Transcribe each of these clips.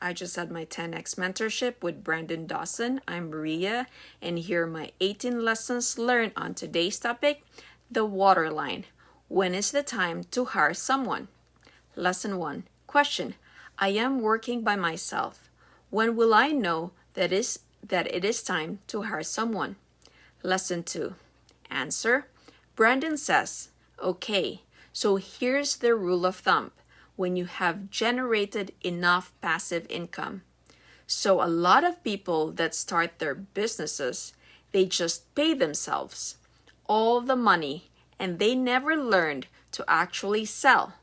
I just had my 10x mentorship with Brandon Dawson. I'm Maria, and here are my 18 lessons learned on today's topic, the waterline. When is the time to hire someone? Lesson 1. Question. I am working by myself. When will I know that it is time to hire someone? Lesson 2. Answer. Brandon says, okay, so here's the rule of thumb. When you have generated enough passive income. So a lot of people that start their businesses, they just pay themselves all the money and they never learned to actually sell.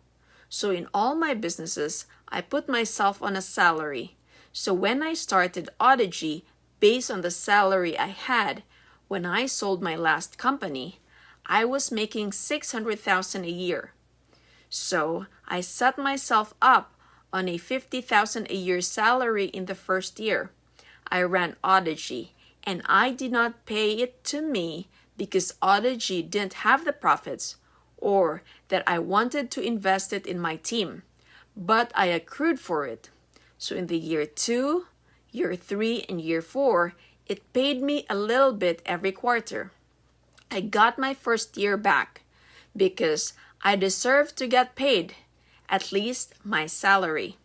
So in all my businesses, I put myself on a salary. So when I started Audigy, based on the salary I had when I sold my last company, I was making $600,000 a year. So I set myself up on a $50,000 a year salary in the first year. I ran Audigy, and I did not pay it to me because Audigy didn't have the profits or that I wanted to invest it in my team, but I accrued for it. So in the year 2, year 3, and year 4, it paid me a little bit every quarter. I got my first year back because I deserve to get paid, at least my salary.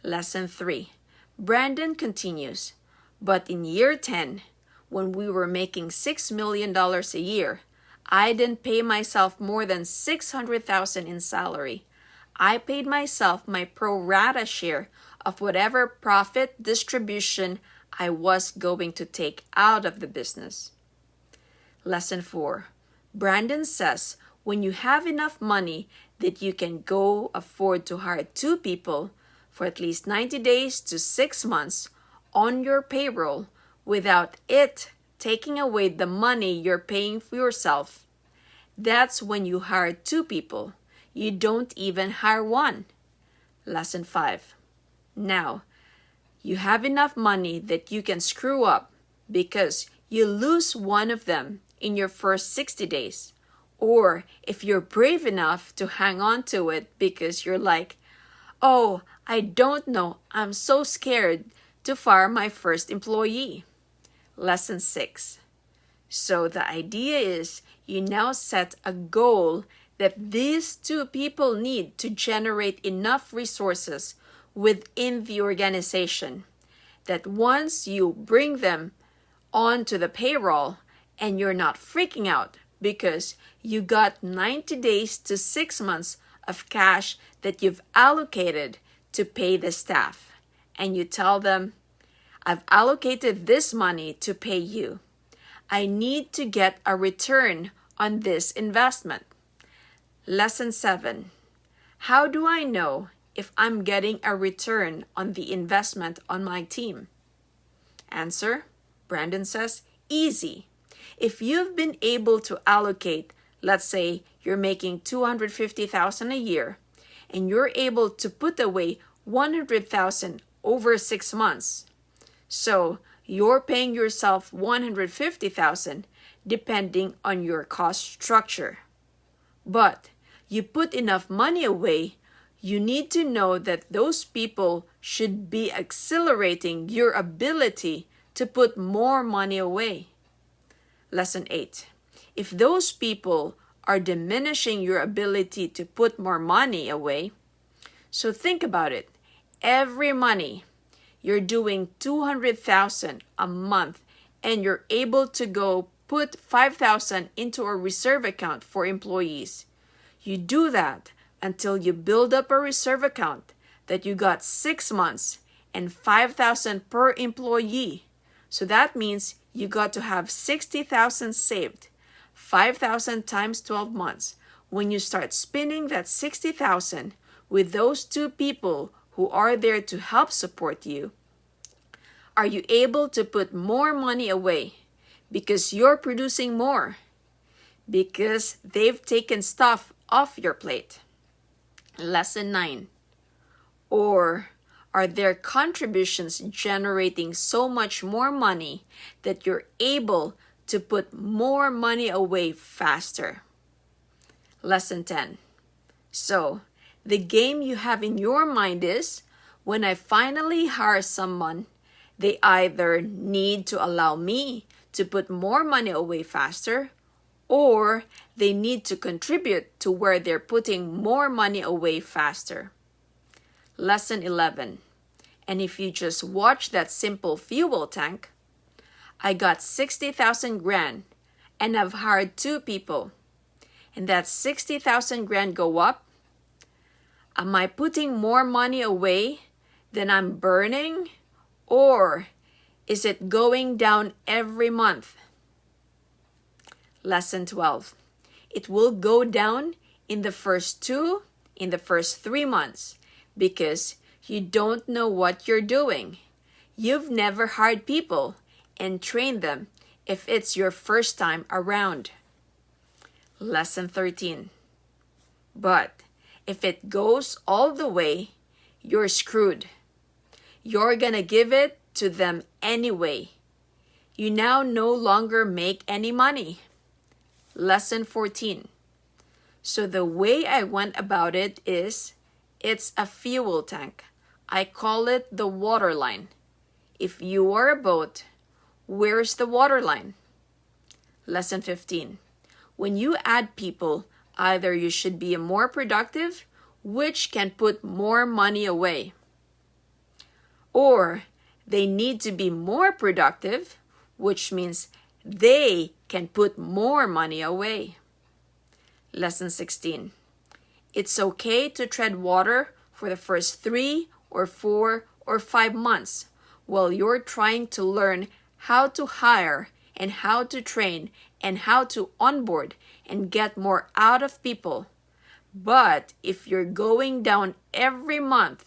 Lesson 3. Brandon continues, but in year 10, when we were making $6 million a year, I didn't pay myself more than $600,000 in salary. I paid myself my pro rata share of whatever profit distribution I was going to take out of the business. Lesson 4. Brandon says, when you have enough money that you can go afford to hire 2 people for at least 90 days to 6 months on your payroll without it taking away the money you're paying for yourself, that's when you hire 2 people. You don't even hire 1. Lesson 5. Now, you have enough money that you can screw up because you lose one of them in your first 60 days. Or if you're brave enough to hang on to it because you're like, oh, I don't know, I'm so scared to fire my first employee. Lesson 6. So the idea is you now set a goal that these 2 people need to generate enough resources within the organization that once you bring them onto the payroll and you're not freaking out because you got 90 days to 6 months of cash that you've allocated to pay the staff. And you tell them, I've allocated this money to pay you. I need to get a return on this investment. Lesson 7. How do I know if I'm getting a return on the investment on my team? Answer. Brandon says, easy. If you've been able to allocate, let's say you're making $250,000 a year, and you're able to put away $100,000 over 6 months. So you're paying yourself $150,000 depending on your cost structure. But you put enough money away, you need to know that those people should be accelerating your ability to put more money away. Lesson 8. If those people are diminishing your ability to put more money away, so think about it. Every money you're doing $200,000 a month and you're able to go put $5,000 into a reserve account for employees. You do that until you build up a reserve account that you got 6 months and $5,000 per employee. So that means you got to have $60,000 saved, 5,000 times 12 months. When you start spending that $60,000 with those 2 people who are there to help support you, are you able to put more money away because you're producing more? Because they've taken stuff off your plate. Lesson 9. Or are their contributions generating so much more money that you're able to put more money away faster? Lesson 10. So, the game you have in your mind is, When I finally hire someone, they either need to allow me to put more money away faster, or they need to contribute to where they're putting more money away faster. Lesson 11. And if you just watch that simple fuel tank, I got 60,000 grand and I've hired 2 people. And that 60,000 grand go up. Am I putting more money away than I'm burning? Or is it going down every month? Lesson 12. It will go down in the first 3 months because you don't know what you're doing. You've never hired people and trained them if it's your first time around. Lesson 13. But if it goes all the way, you're screwed. You're gonna give it to them anyway. You now no longer make any money. Lesson 14. So the way I went about it is, it's a fuel tank. I call it the waterline. If you are a boat, where's the waterline? Lesson 15. When you add people, either you should be more productive, which can put more money away, or they need to be more productive, which means they can put more money away. Lesson 16. It's okay to tread water for the first 3 or 4 or 5 months while you're trying to learn how to hire and how to train and how to onboard and get more out of people. But if you're going down every month,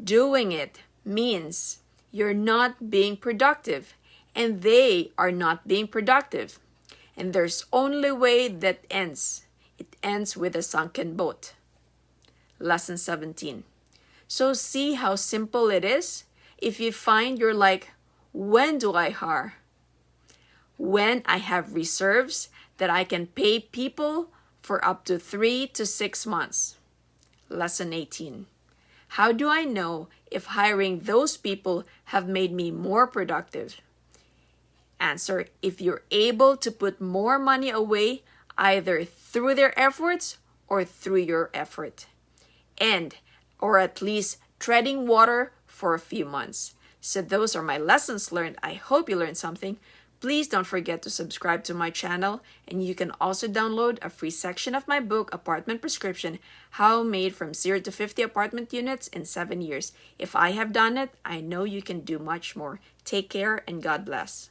doing it means you're not being productive and they are not being productive. And there's only way that ends. It ends with a sunken boat. Lesson 17. So see how simple it is? If you find you're like, when do I hire? When I have reserves that I can pay people for up to 3 to 6 months. Lesson 18. How do I know if hiring those people have made me more productive? Answer, if you're able to put more money away either through their efforts or through your effort. Or at least treading water for a few months. So those are my lessons learned. I hope you learned something. Please don't forget to subscribe to my channel, and you can also download a free section of my book, Apartment Prescription, How I Made from 0 to 50 Apartment Units in 7 years. If I have done it, I know you can do much more. Take care and God bless.